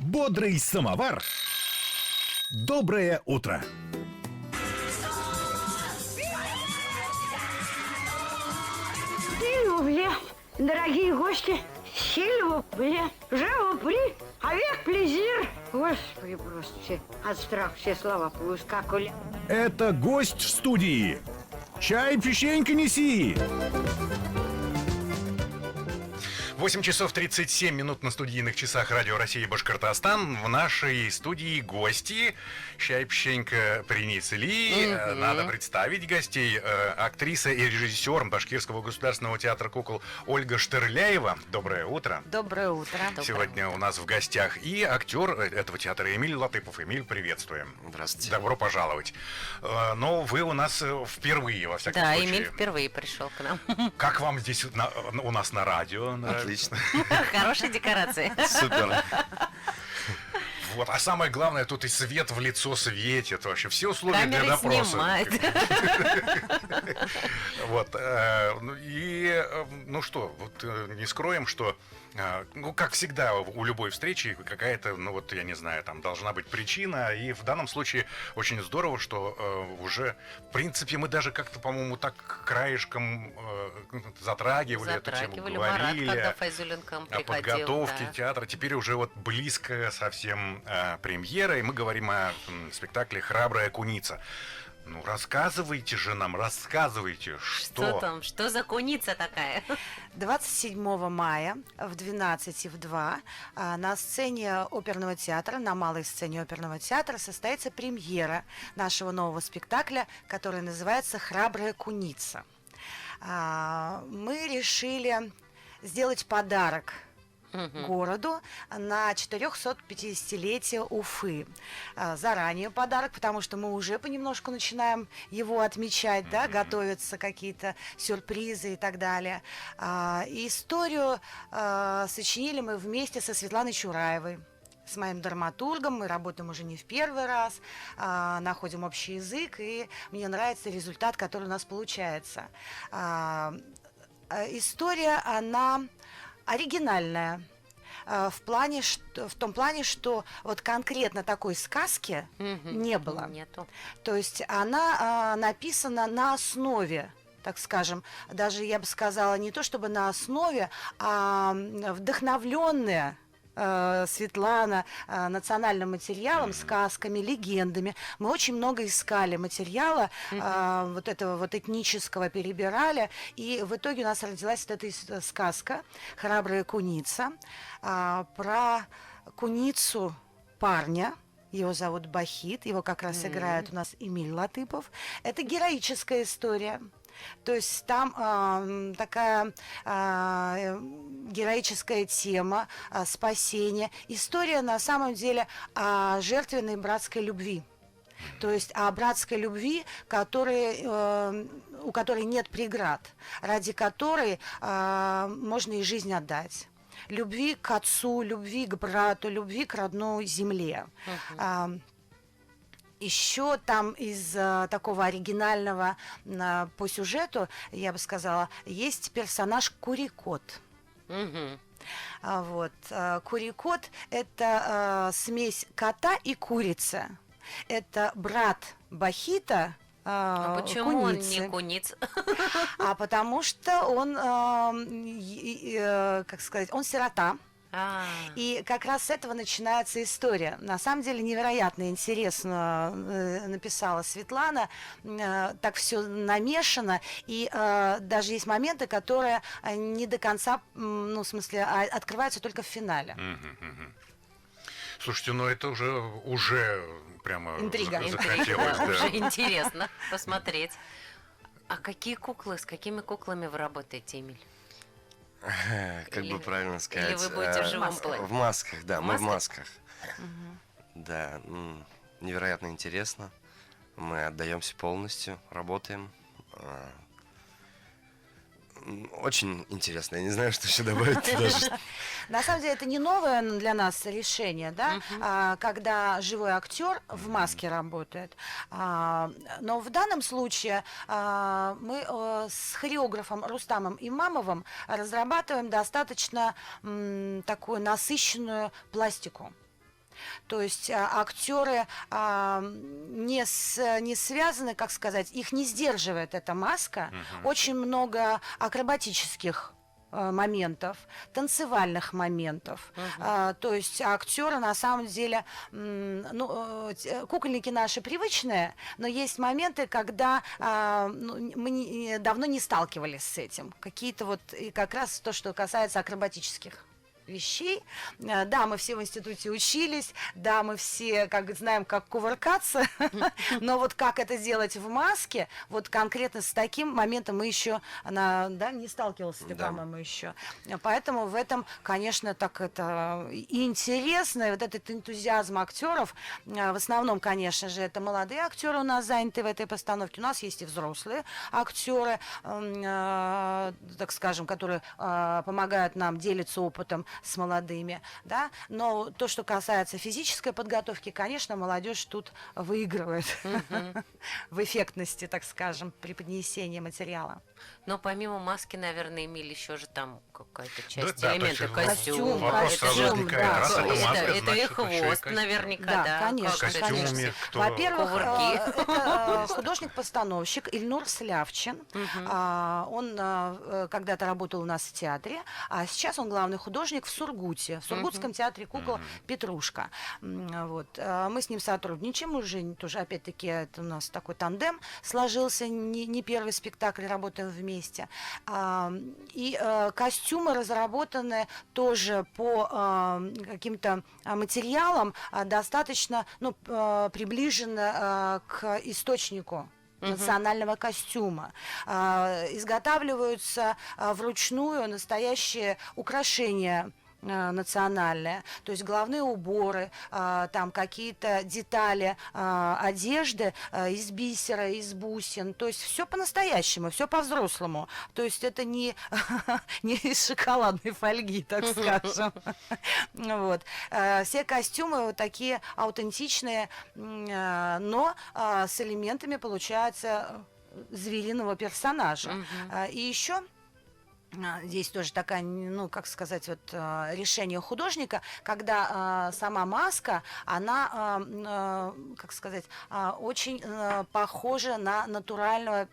Бодрый самовар. Доброе утро. Дорогие гости, сильвупле, живупли, avec плезир. Господи, просто от страха все слова поускакали. Это гость в студии. Чай, печенька неси. 8 часов 37 минут на студийных часах Радио России Башкортостан. В нашей студии гости. Чай, печенька принесли. Надо представить гостей. Актриса и режиссер Башкирского государственного театра кукол Ольга Штырляева. Доброе утро. Доброе утро. Сегодня у нас в гостях и актер этого театра Эмиль Латыпов. Эмиль, приветствуем. Здравствуйте. Добро пожаловать. Но вы у нас впервые, во всяком случае. Да, Эмиль впервые пришел к нам. Как вам здесь у нас на радио? Отлично. Хорошие декорации. Супер. Вот, а самое главное, тут и свет в лицо светит. Вообще все условия для Камеры допроса. снимает. Вот. Ну что, вот не скроем, что, ну, как всегда, у любой встречи какая-то, ну вот, я не знаю, там должна быть причина. И в данном случае очень здорово, что уже, в принципе, мы даже как-то, по-моему, так краешком затрагивали эту тему, говорили Марат, когда Файзулин к нам о приходил, подготовке да. театра. Теперь уже вот близко совсем премьера, и мы говорим о спектакле «Храбрая куница». Ну, рассказывайте же нам, рассказывайте, Что там, что за куница такая? 27 мая в 12 и в 2 на сцене оперного театра, на малой сцене оперного театра состоится премьера нашего нового спектакля, который называется «Храбрая куница». Мы решили сделать подарок городу на 450-летие Уфы. Заранее подарок, потому что мы уже понемножку начинаем его отмечать, да, готовятся какие-то сюрпризы и так далее. Историю сочинили мы вместе со Светланой Чураевой, с моим драматургом. Мы работаем уже не в первый раз, находим общий язык, и мне нравится результат, который у нас получается. История, она оригинальная. В том плане, что вот конкретно такой сказки не было. Нету. То есть она написана на основе, так скажем, даже я бы сказала, не то чтобы на основе, а вдохновленная Светлана национальным материалом, сказками, легендами. Мы очень много искали материала, вот этого вот этнического перебирали, и в итоге у нас родилась вот эта сказка «Храбрая куница» про куницу парня. Его зовут Бахит, его как раз играет у нас Эмиль Латыпов. Это героическая история. То есть там такая героическая тема спасения. История на самом деле о жертвенной братской любви. То есть о братской любви, у которой нет преград, ради которой можно и жизнь отдать. Любви к отцу, любви к брату, любви к родной земле. Еще там из такого оригинального по сюжету, я бы сказала, есть персонаж Курикот. Вот. Курикот – это смесь кота и курицы. Это брат Бахита, почему куницы. он не куниц? А потому что он, как сказать, он сирота. И как раз с этого начинается история. На самом деле невероятно интересно написала Светлана, так все намешано, и даже есть моменты, которые не до конца, ну, в смысле, открываются только в финале. Слушайте, ну это уже прямо Интрига. захотелось. Да. Уже интересно посмотреть. А какие куклы, с какими куклами вы работаете, Эмиль? Как бы правильно сказать? Или вы будете в живом плане? В масках, да, мы в масках? масках. Да, невероятно интересно. Мы отдаемся полностью, работаем. Очень интересно. Я не знаю, что еще добавить даже. На самом деле это не новое для нас решение, да, когда живой актер в маске работает. Но в данном случае мы с хореографом Рустамом Имамовым разрабатываем достаточно такую насыщенную пластику. То есть актеры не связаны, как сказать, их не сдерживает эта маска. Очень много акробатических моментов, танцевальных моментов. То есть актеры на самом деле, кукольники наши привычные, но есть моменты, когда мы давно не сталкивались с этим. Какие-то вот, и как раз то, что касается акробатических вещей. Да, мы все в институте учились, да, мы все знаем, как кувыркаться, но вот как это делать в маске, вот конкретно с таким моментом мы еще не сталкивались, ты, по-моему, еще. Поэтому в этом, конечно, так это и интересно, и вот этот энтузиазм актеров, в основном, конечно же, это молодые актеры у нас заняты в этой постановке, у нас есть и взрослые актеры, так скажем, которые помогают нам делиться опытом с молодыми, да, но то, что касается физической подготовки, конечно, молодежь тут выигрывает в эффектности, так скажем, при поднесении материала. Но помимо маски, наверное, Эмиль, еще же там какая-то часть, Да, элементы точно. костюма. Вопрос костюм, сразу возникает. да. Раз это маска, Это и значит, еще и хвост, костюм. наверняка, Да, да. конечно, Как это Костюме, делается? кто... Во-первых, Кувырки. это художник-постановщик Ильнур Слявчин. Он когда-то работал у нас в театре, а сейчас он главный художник в Сургуте, в Сургутском театре кукол «Петрушка». Вот. Мы с ним сотрудничаем уже, тоже, опять-таки, это у нас такой тандем сложился, не первый спектакль, работаем вместе. И костюмы разработаны тоже по каким-то материалам достаточно приближены к источнику национального костюма. Изготавливаются вручную настоящие украшения национальные, то есть головные уборы, там какие-то детали одежды из бисера, из бусин, то есть все по-настоящему, все по-взрослому, то есть это не из шоколадной фольги, так скажем. Вот. Все костюмы вот такие аутентичные, но с элементами, получается, звериного персонажа. И еще здесь тоже такая, как сказать, вот решение художника, когда сама маска, она, как сказать, очень похожа на натурального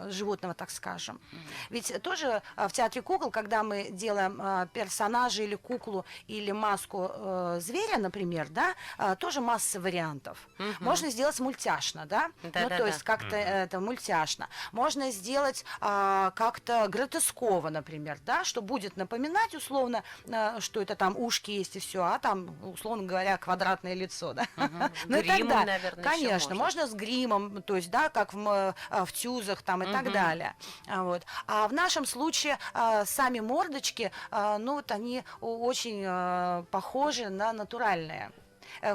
животного, так скажем. Ведь тоже в театре кукол, когда мы делаем персонажа или куклу, или маску зверя, например, да, тоже масса вариантов. Можно сделать мультяшно, да? То есть как-то это мультяшно. Можно сделать как-то гротесково, например, да, что будет напоминать условно, что это там ушки есть и все, а там, условно говоря, квадратное лицо, да. Ну и так далее. Наверное, конечно, можно с гримом, то есть, да, как в тюзах там и так далее. Вот. А в нашем случае сами мордочки, вот они очень похожи на натуральные.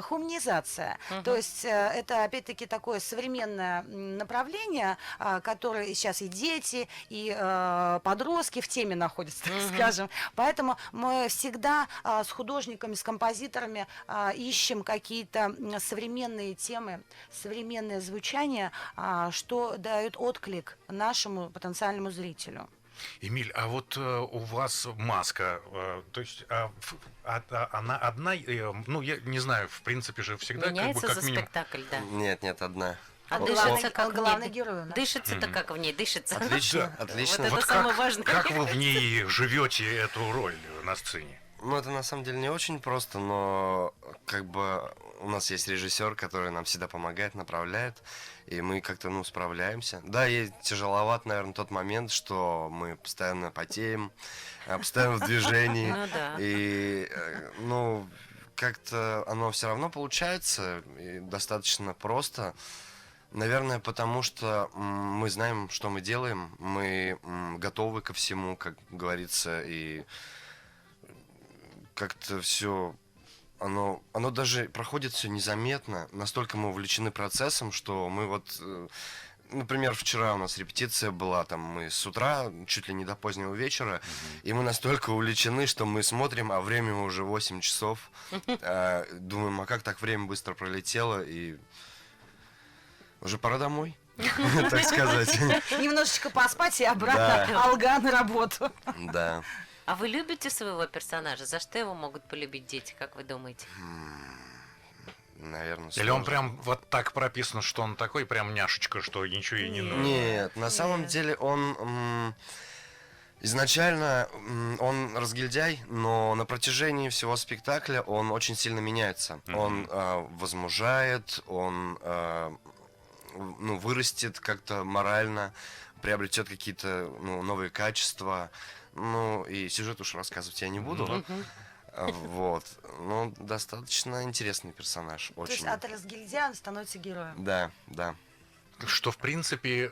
Хуманизация. То есть это опять-таки такое современное направление, которое сейчас и дети, и подростки в теме находятся, так скажем. Поэтому мы всегда с художниками, с композиторами ищем какие-то современные темы, современное звучание, что дает отклик нашему потенциальному зрителю. Эмиль, а вот у вас маска, то есть она одна, я не знаю, в принципе же всегда Меняется как за минимум... спектакль, да. Нет, одна. А Он дышится как в ней? главный герой у нас. Дышится-то как в ней, дышится. Отлично, Вот отлично. это Вот самое важное. как вы в ней живете эту роль на сцене? Это на самом деле не очень просто, но как бы у нас есть режиссер, который нам всегда помогает, направляет, и мы как-то, справляемся. Да, и тяжеловат, наверное, тот момент, что мы постоянно потеем, постоянно в движении. Ну да. И, как-то оно все равно получается, и достаточно просто. Наверное, потому что мы знаем, что мы делаем, мы готовы ко всему, как говорится, и как-то все, оно даже проходит все незаметно, настолько мы увлечены процессом, что мы например, вчера у нас репетиция была, там мы с утра, чуть ли не до позднего вечера, и мы настолько увлечены, что мы смотрим, а время уже 8 часов, думаем, а как так время быстро пролетело, и уже пора домой, так сказать. Немножечко поспать и обратно алга на работу. Да. А вы любите своего персонажа? За что его могут полюбить дети, как вы думаете? очень Или он сложно. прям вот так прописан, что он такой прям няшечка, что ничего и не нужно? Нет, на самом Нет. деле он изначально он разгильдяй, но на протяжении всего спектакля он очень сильно меняется. Он возмужает, он вырастет как-то морально, приобретет какие-то новые качества. Ну, и сюжет уж рассказывать я не буду. Вот. Ну, достаточно интересный персонаж. То есть Очень. от разгильдяя он становится героем. Да, да. Что, в принципе,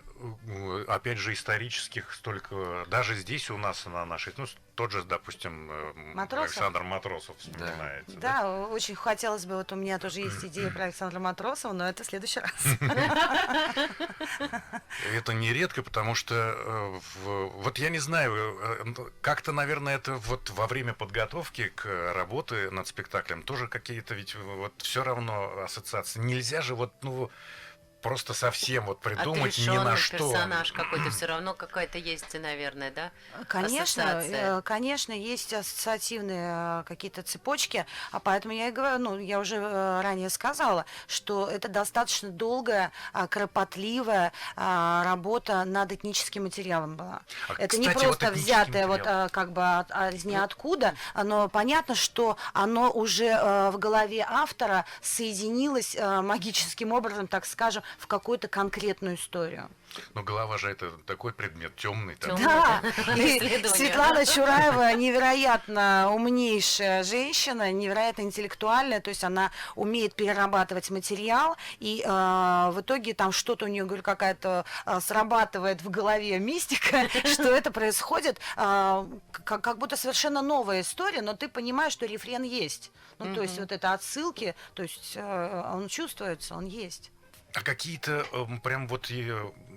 опять же, исторических столько... Даже здесь у нас на нашей... Ну, тот же, допустим, Матросов? Александр Матросов вспоминается. Да, очень хотелось бы, вот у меня тоже есть идея про Александра Матросова, но это в следующий раз. Это нередко, потому что, вот я не знаю, как-то, наверное, это вот во время подготовки к работе над спектаклем тоже какие-то ведь вот все равно ассоциации. Нельзя же вот, просто совсем вот придумать ни на Отрешённый что. персонаж какой-то, все равно какая-то есть, наверное, да? Конечно, Ассоциация. конечно, есть ассоциативные какие-то цепочки, а поэтому я и говорю, я уже ранее сказала, что это достаточно долгая, кропотливая работа над этническим материалом была. Это не кстати, вот просто этнический взятое материал. как бы из ниоткуда, но понятно, что оно уже в голове автора соединилось магическим образом, так скажем, в какую-то конкретную историю. Но голова же это такой предмет темный. Там. Тёмный. Да, и Исследование. Светлана Чураева невероятно умнейшая женщина, невероятно интеллектуальная, то есть она умеет перерабатывать материал, и в итоге там что-то у нее, говорю, какая-то срабатывает в голове мистика, что это происходит, как будто совершенно новая история, но ты понимаешь, что рефрен есть. Ну, то есть вот это отсылки, то есть он чувствуется, он есть. А какие-то прям вот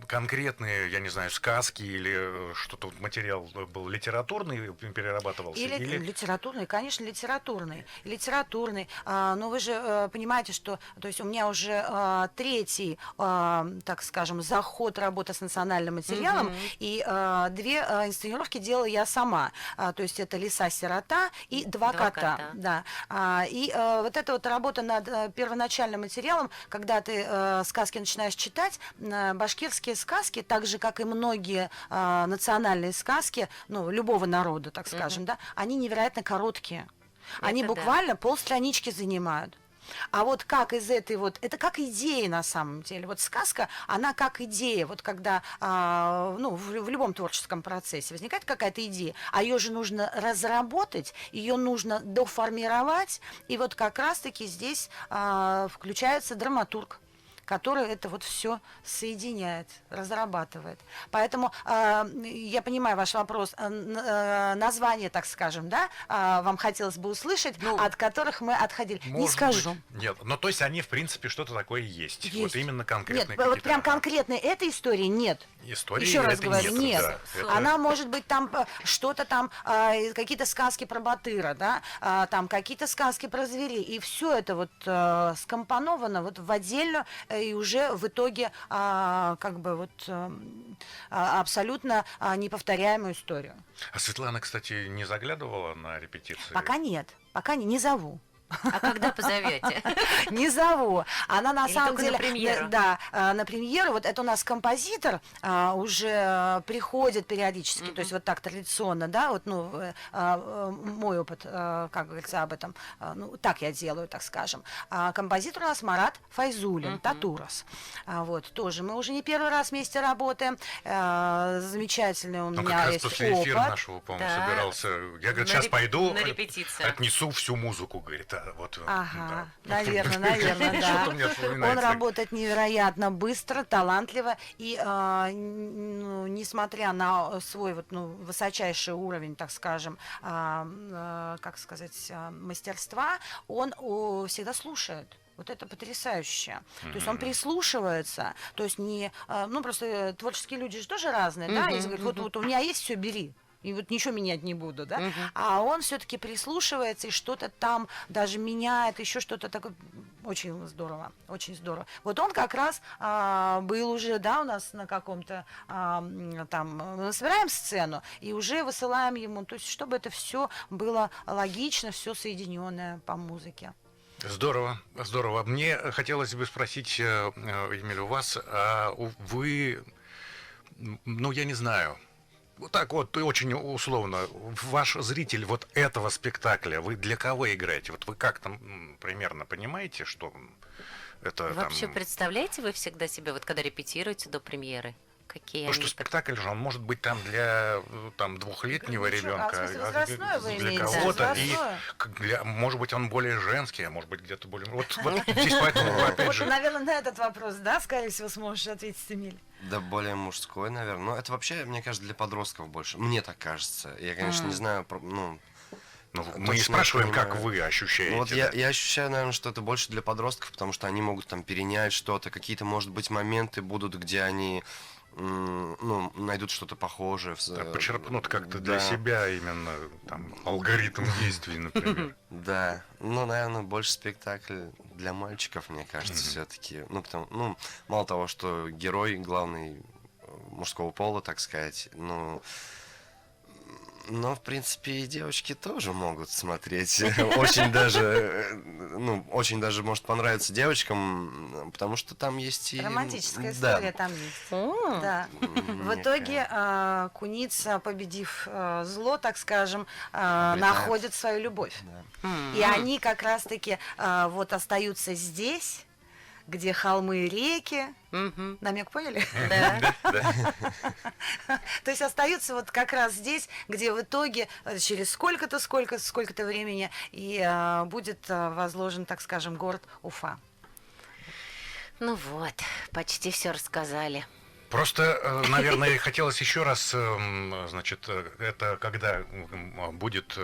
конкретные, я не знаю, сказки или что-то, вот материал был литературный, перерабатывался? Или литературный, конечно, литературный. Литературный. Но вы же понимаете, что то есть у меня уже третий, так скажем, заход работы с национальным материалом, и две инсценировки делала я сама. То есть это «Лиса-сирота» и «Два кота». Да. И вот эта вот работа над первоначальным материалом, когда ты сказки начинаешь читать, башкирские сказки, так же, как и многие национальные сказки, любого народа, так скажем, да, они невероятно короткие. Они Это буквально полстранички занимают. А вот как из этой вот, это как идея на самом деле. Вот сказка, она как идея. Вот когда, в любом творческом процессе возникает какая-то идея, а ее же нужно разработать, ее нужно доформировать. И вот как раз-таки здесь включается драматург, который это вот все соединяет, разрабатывает. Поэтому я понимаю ваш вопрос. Название, так скажем, да, вам хотелось бы услышать, от которых мы отходили. Не Может скажу. быть. Нет, но то есть они, в принципе, что-то такое есть. Есть. Вот именно конкретные Нет, вот какие-то прям конкретно этой истории нет. истории. Еще раз это говорю, нет. Да, это- Она может быть там что-то там, какие-то сказки про Батыра, да, там какие-то сказки про зверей. И все это вот скомпоновано вот в отдельную и уже в итоге абсолютно неповторяемую историю. А Светлана, кстати, не заглядывала на репетиции? Пока нет, не зову. А когда позовете? Не зову. Она на Или самом только деле... на премьеру? Да, на премьеру. Вот это у нас композитор уже приходит периодически, то есть вот так традиционно, да, вот, мой опыт, как говорится, об этом, так я делаю, так скажем. Композитор у нас Марат Файзулин, Татурос. Вот, тоже мы уже не первый раз вместе работаем. Замечательный у Ну, меня как раз есть после эфира опыт. нашего, по-моему, Да. собирался. Я, говорит, На сейчас реп- пойду, на репетицию. отнесу всю музыку, говорит. Вот, Ага, да. наверное, да. Что-то мне Он вспоминается. работает невероятно быстро, талантливо, и несмотря на свой высочайший уровень, так скажем, мастерства, он всегда слушает. Вот это потрясающе. То есть он прислушивается, то есть не... просто творческие люди же тоже разные, да, если говорят, вот у меня есть, все, бери. И вот ничего менять не буду, да? А он все-таки прислушивается и что-то там даже меняет, еще что-то такое. Очень здорово, очень здорово. Вот он как раз был уже, да, у нас на каком-то мы собираем сцену и уже высылаем ему, то есть чтобы это все было логично, все соединенное по музыке. Здорово, здорово. Мне хотелось бы спросить, Эмиль, у вас, вы, ну, я не знаю, вот так вот, очень условно, ваш зритель вот этого спектакля, вы для кого играете? Вот вы как там примерно понимаете, что это Вообще, там... представляете вы всегда себе, вот когда репетируете до премьеры, какие Потому что они... спектакль же, он может быть там для там, двухлетнего Ну, ребенка, в смысле, возрастное вы для имеете? кого-то, и Возрастное? может быть он более женский, а может быть где-то более... Вот здесь поэтому, опять Вот, же... наверное, на этот вопрос, да, скорее всего, сможешь ответить, Эмиль. Да, более мужской, наверное. Но это вообще, мне кажется, для подростков больше. Мне так кажется. Я, конечно, не знаю, ну, Ну, мы точно не спрашиваем, как понимаю. вы ощущаете. Ну, вот да. я ощущаю, наверное, что это больше для подростков, потому что они могут там перенять что-то, какие-то, может быть, моменты будут, где они ну, найдут что-то похожее. Да, почерпнут как-то для Да. себя именно там алгоритм действий, например. Да, ну, наверное, больше спектакль для мальчиков, мне кажется, все-таки. Ну, ну, мало того, что герой главный мужского пола, так сказать, ну, но, в принципе, и девочки тоже могут смотреть. Очень даже, ну, очень даже может понравиться девочкам, потому что там есть и... Романтическая Да. история там есть. Да. В Некая. итоге куница, победив зло, так скажем, Обретает. находит свою любовь. Да. И они как раз-таки вот остаются здесь, где холмы и реки. Мгм. Намек поняли? Да. То есть остаются вот как раз здесь, где в итоге через сколько-то времени и будет возложен, так скажем, город Уфа. Ну вот, почти все рассказали. Просто, наверное, хотелось еще раз, значит, это когда будут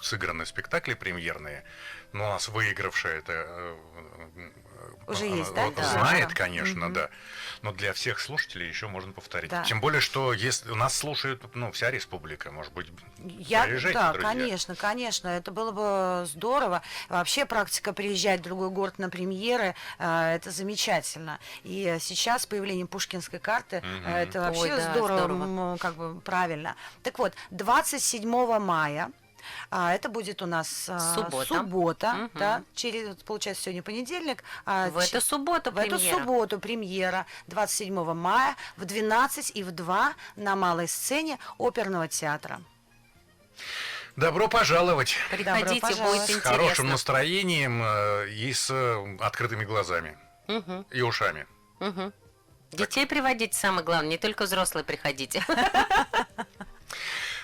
сыграны спектакли премьерные, но у нас выигравшая это Уже есть, да? вот Да. знает, Да. конечно, да. Но для всех слушателей еще можно повторить. Да. Тем более, что если у нас слушает, ну, вся республика, может быть, приезжайте, Да, друзья. конечно, это было бы здорово. Вообще практика приезжать в другой город на премьеры, это замечательно. И сейчас с появлением пушкинской карты это вообще Ой, да, здорово, здорово. как бы правильно. Так вот, 27 мая. Это будет у нас Суббота. Мгм. да, через, получается, сегодня понедельник. В эту субботу В эту премьера. субботу премьера 27 мая в 12 и в 2 на малой сцене оперного театра. Добро пожаловать! Приходите, пожаловать. будет С интересно. хорошим настроением и с открытыми глазами Мгм, и ушами. мгм. Детей приводите, самое главное, не только взрослые приходите.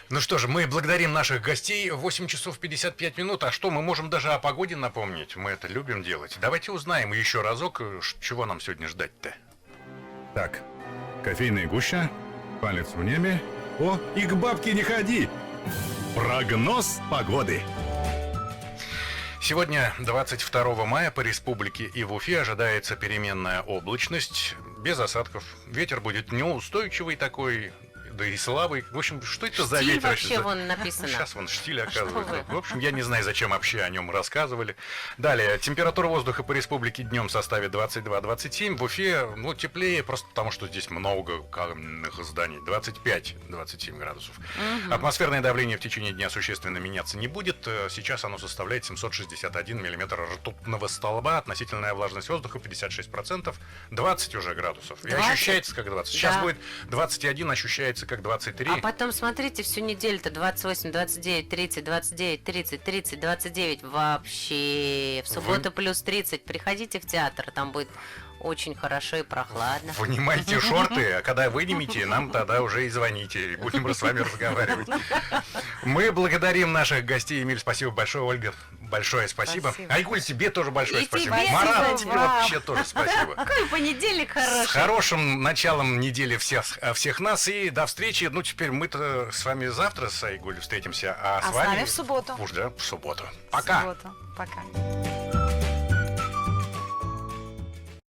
Ну что же, мы благодарим наших гостей. 8 часов 55 минут. А что, мы можем даже о погоде напомнить. Мы это любим делать. Давайте узнаем еще разок, чего нам сегодня ждать-то. Так, кофейная гуща, палец в небе. О, и к бабке не ходи! Прогноз погоды. Сегодня, 22 мая, по республике и в Уфе ожидается переменная облачность, без осадков. Ветер будет неустойчивый такой, да и слабый. В общем, что это за Штиль ветер? вообще вон написано. Сейчас вон штиль оказывается. вы? В общем, я не знаю, зачем вообще о нем рассказывали. Далее, температура воздуха по республике днем составит 22-27. В Уфе, ну, теплее, просто потому что здесь много каменных зданий. 25-27 градусов. Атмосферное давление в течение дня существенно меняться не будет. Сейчас оно составляет 761 миллиметр ртутного столба. Относительная влажность воздуха 56%. 20 уже градусов. И 20? ощущается как 20. Сейчас Да. будет 21, ощущается как 23. А потом, смотрите, всю неделю-то 28, 29, 30, 29, 30, 30, 29. Вообще. В субботу плюс 30. Приходите в театр, там будет очень хорошо и прохладно. Вынимайте шорты, а когда вынимете, нам тогда уже и звоните, и будем с вами разговаривать. Мы благодарим наших гостей. Эмиль, спасибо большое. Ольга, большое спасибо. Спасибо. Айгуль, тебе тоже большое И спасибо. тебе Марат, спасибо. тебе вообще тоже спасибо. Какой понедельник С хороший. хорошим началом недели всех нас. И до встречи. Ну, теперь мы-то с вами завтра с Айгуль встретимся. А А с нами в субботу. Уж да, в субботу. В Пока. субботу. Пока.